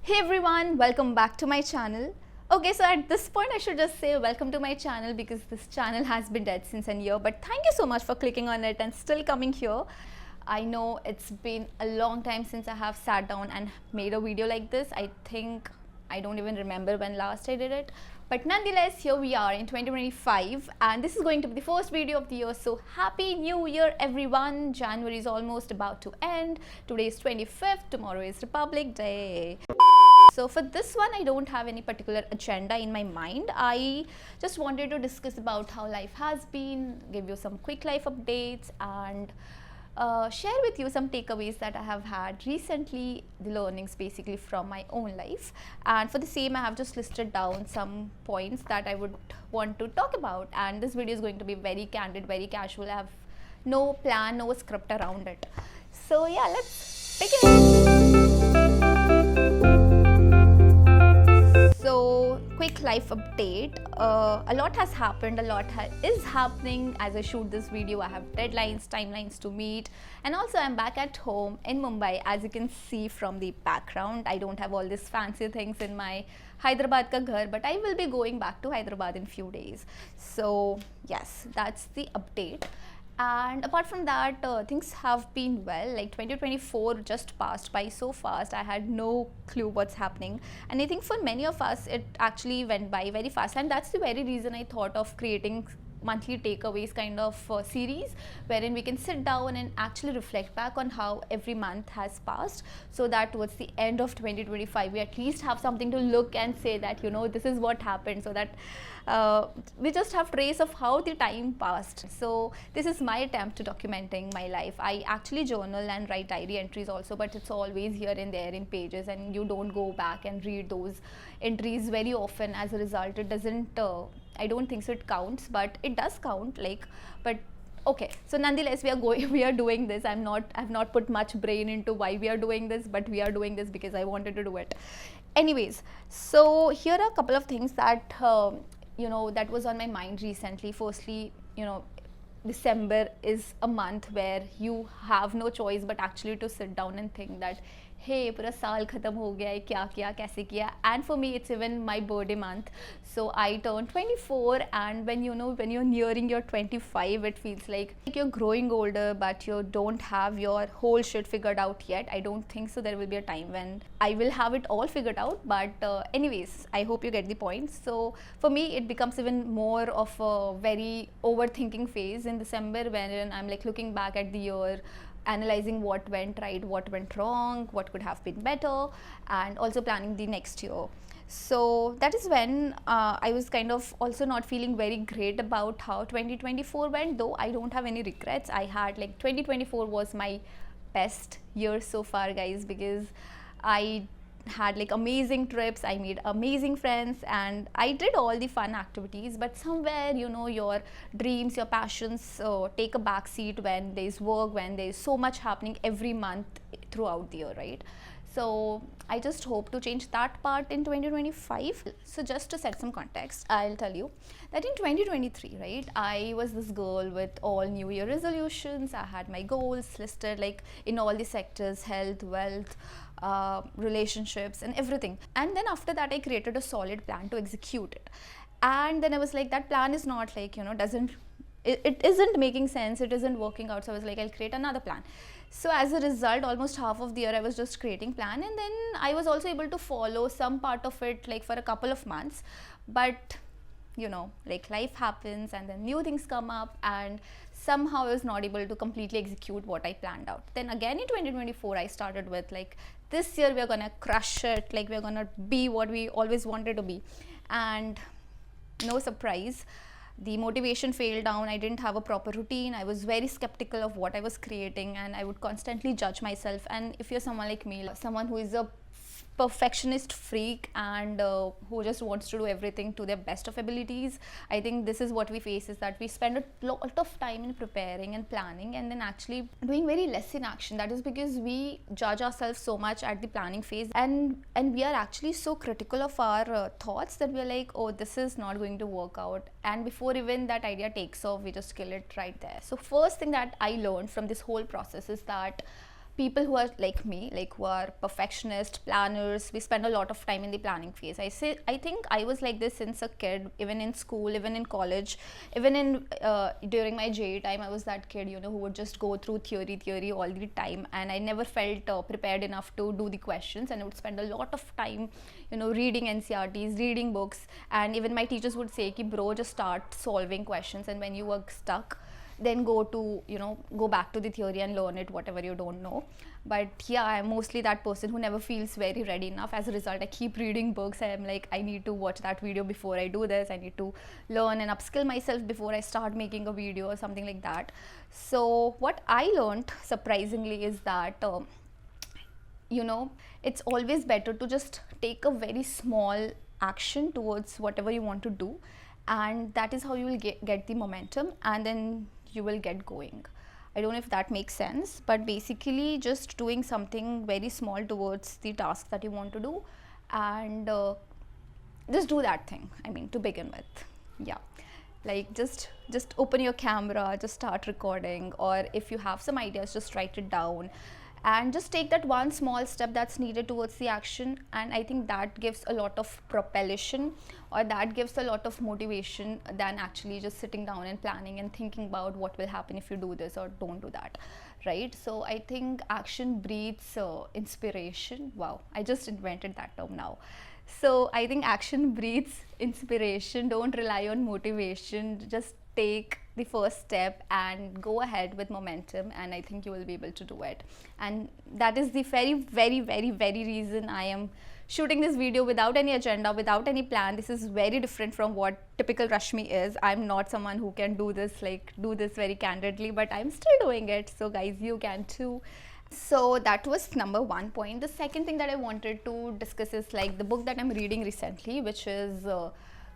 Hey everyone, welcome back to my channel. Okay, so at this point I should just say welcome to my channel because this channel has been dead since a year, but thank you so much for clicking on it and still coming here. I know it's been a long time since I have sat down and made a video like this. I don't even remember when last I did it, but nonetheless here we are in 2025 and this is going to be the first video of the year. So happy new year everyone. January is almost about to end. Today is 25th, tomorrow is Republic Day. So for this one, I don't have any particular agenda in my mind. I just wanted to discuss about how life has been, give you some quick life updates, and share with you some takeaways that I have had recently, the learnings basically from my own life. And for the same, I have just listed down some points that I would want to talk about. And this video is going to be very candid, very casual. I have no plan, no script around it. So yeah, let's begin. So, quick life update. A lot has happened, is happening as I shoot this video. I have deadlines, timelines to meet, and also I'm back at home in Mumbai. As you can see from the background, I don't have all these fancy things in my Hyderabad ka ghar, but I will be going back to Hyderabad in few days. So, yes, that's the update. And apart from that, things have been well. Like 2024 just passed by so fast. I had no clue what's happening, and I think for many of us it actually went by very fast, and that's the very reason I thought of creating monthly takeaways kind of series wherein we can sit down and actually reflect back on how every month has passed, so that towards the end of 2025 we at least have something to look and say that this is what happened, so that we just have trace of how the time passed. So this is my attempt to documenting my life. I actually journal and write diary entries also, but it's always here and there in pages, and you don't go back and read those entries very often. As a result, it doesn't I don't think so it counts, but it does count, but okay. So nonetheless, we are doing this. I've not put much brain into why we are doing this, but we are doing this because I wanted to do it. Anyways, so here are a couple of things that that was on my mind recently. Firstly, December is a month where you have no choice but actually to sit down and think that, hey, पूरा साल खत्म हो गया है, क्या किया, कैसे किया. And for me, it's even my birthday month. So I turned 24, and when you're nearing your 25, it feels like you're growing older, but you don't have your whole shit figured out yet. I don't think so. There will be a time when I will have it all figured out. But anyways, I hope you get the point. So for me, it becomes even more of a very overthinking phase in December, wherein I'm like looking back at the year, analyzing what went right, what went wrong, what could have been better, and also planning the next year. So that is when I was kind of also not feeling very great about how 2024 went, though I don't have any regrets. I had 2024 was my best year so far, guys, because I had amazing trips, I made amazing friends, and I did all the fun activities. But somewhere your dreams, your passions take a back seat when there's work, when there's so much happening every month throughout the year, right? So I just hope to change that part in 2025. So just to set some context, I'll tell you that in 2023, right, I was this girl with all New Year resolutions. I had my goals listed in all the sectors: health, wealth, relationships, and everything. And then after that, I created a solid plan to execute it. And then I was like, that plan is not it isn't making sense, it isn't working out. So I was like, I'll create another plan. So as a result, almost half of the year I was just creating plan, and then I was also able to follow some part of it for a couple of months. But life happens, and then new things come up, and somehow I was not able to completely execute what I planned out. Then again in 2024, I started with this year we're gonna crush it, we're gonna be what we always wanted to be. And no surprise, the motivation failed down. I didn't have a proper routine. I was very skeptical of what I was creating, and I would constantly judge myself. And if you're someone like me, someone who is a perfectionist freak and who just wants to do everything to their best of abilities, I think this is what we face, is that we spend a lot of time in preparing and planning and then actually doing very less in action. That is because we judge ourselves so much at the planning phase, and we are actually so critical of our thoughts that we're like, oh, this is not going to work out, and before even that idea takes off, we just kill it right there. So first thing that I learned from this whole process is that people who are like me, like who are perfectionist planners, we spend a lot of time in the planning phase. I think I was like this since a kid, even in school, even in college, even in during my JE time. I was that kid, you know, who would just go through theory all the time, and I never felt prepared enough to do the questions, and I would spend a lot of time, you know, reading NCRTs, reading books. And even my teachers would say ki bro, just start solving questions, and when you were stuck, then go to, you know, go back to the theory and learn it, whatever you don't know. But yeah, I'm mostly that person who never feels very ready enough. As a result, I keep reading books. I'm like, I need to watch that video before I do this. I need to learn and upskill myself before I start making a video or something like that. So what I learned surprisingly is that you know, it's always better to just take a very small action towards whatever you want to do, and that is how you will get the momentum, and then you will get going. I don't know if that makes sense, but basically just doing something very small towards the task that you want to do, and just do that thing, I mean, to begin with. Yeah, like just open your camera, just start recording, or if you have some ideas, just write it down and just take that one small step that's needed towards the action. And I think that gives a lot of propulsion, or that gives a lot of motivation, than actually just sitting down and planning and thinking about what will happen if you do this or don't do that, right? So I think action breeds inspiration. Wow, I just invented that term now. So I think action breeds inspiration. Don't rely on motivation, just take the first step and go ahead with momentum, and I think you will be able to do it. And that is the very reason I am shooting this video without any agenda, without any plan. This is very different from what typical Rashmi is. I'm not someone who can do this very candidly, but I'm still doing it. So guys, you can too. So that was number one point. The second thing that I wanted to discuss is like the book that I'm reading recently, which is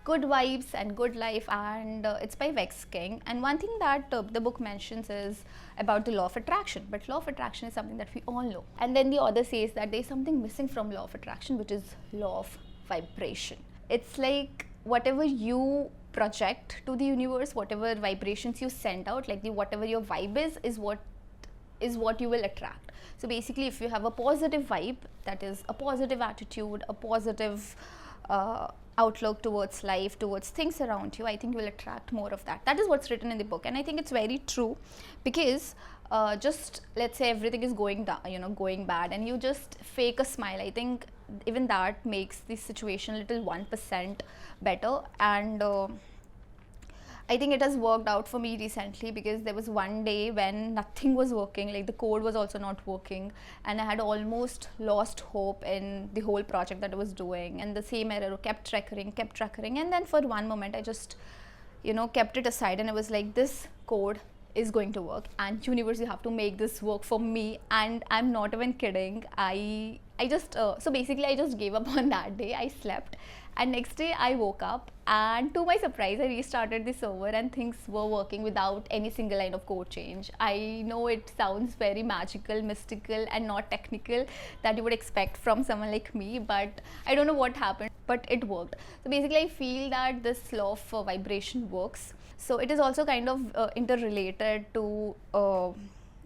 Good Vibes and Good Life, and it's by Vex King. And one thing that the book mentions is about the law of attraction, but law of attraction is something that we all know. And then the author says that there's something missing from law of attraction, which is law of vibration. It's like whatever you project to the universe, whatever vibrations you send out, like whatever your vibe is what you will attract. So basically, if you have a positive vibe, that is a positive attitude, a positive outlook towards life, towards things around you, I think you will attract more of that. That is what's written in the book, and I think it's very true, because just let's say everything is going down, you know, going bad, and you just fake a smile. I think even that makes the situation a little 1% better. And I think it has worked out for me recently, because there was one day when nothing was working, like the code was also not working, and I had almost lost hope in the whole project that I was doing, and the same error kept recurring, and then for one moment I just, you know, kept it aside, and I was like, this code is going to work, and universe, you have to make this work for me. And I'm not even kidding, I just so basically I just gave up on that day. I slept, and next day I woke up, and to my surprise, I restarted the server, and things were working without any single line of code change. I know it sounds very magical, mystical, and not technical that you would expect from someone like me, but I don't know what happened, but it worked. So basically, I feel that this law of vibration works. So it is also kind of interrelated to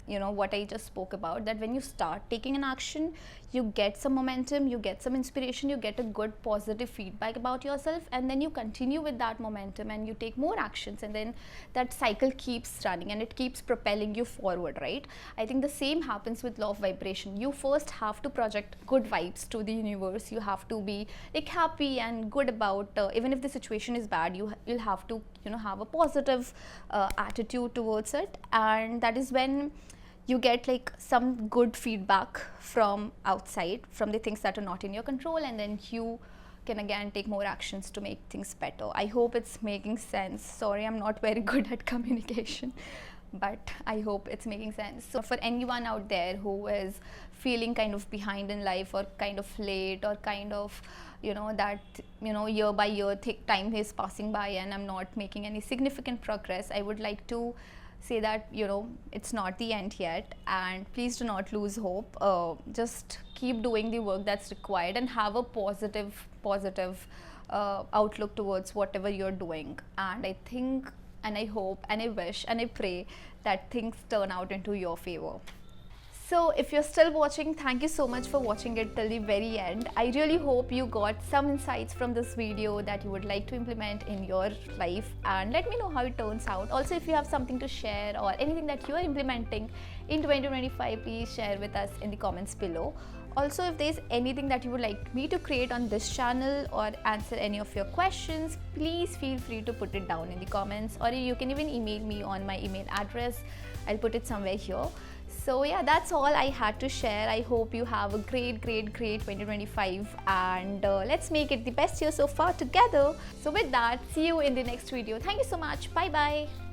you know, what I just spoke about, that when you start taking an action, you get some momentum, you get some inspiration, you get a good positive feedback about yourself, and then you continue with that momentum and you take more actions, and then that cycle keeps running and it keeps propelling you forward, right? I think the same happens with law of vibration. You first have to project good vibes to the universe. You have to be like happy and good about even if the situation is bad, you'll have to, you know, have a positive attitude towards it, and that is when you get like some good feedback from outside, from the things that are not in your control, and then you can again take more actions to make things better. I hope it's making sense. Sorry, I'm not very good at communication, but I hope it's making sense. So for anyone out there who is feeling kind of behind in life, or kind of late, or kind of, you know, that, you know, year by year time is passing by and I'm not making any significant progress, I would like to say that, you know, it's not the end yet, and please do not lose hope. Just keep doing the work that's required, and have a positive outlook towards whatever you're doing. And I think, and I hope, and I wish, and I pray that things turn out into your favor. So if you're still watching, thank you so much for watching it till the very end. I really hope you got some insights from this video that you would like to implement in your life, and let me know how it turns out. Also, if you have something to share or anything that you are implementing in 2025, please share with us in the comments below. Also, if there's anything that you would like me to create on this channel or answer any of your questions, please feel free to put it down in the comments, or you can even email me on my email address. I'll put it somewhere here. So yeah, that's all I had to share. I hope you have a great 2025, and let's make it the best year so far together. So with that, see you in the next video. Thank you so much. Bye bye.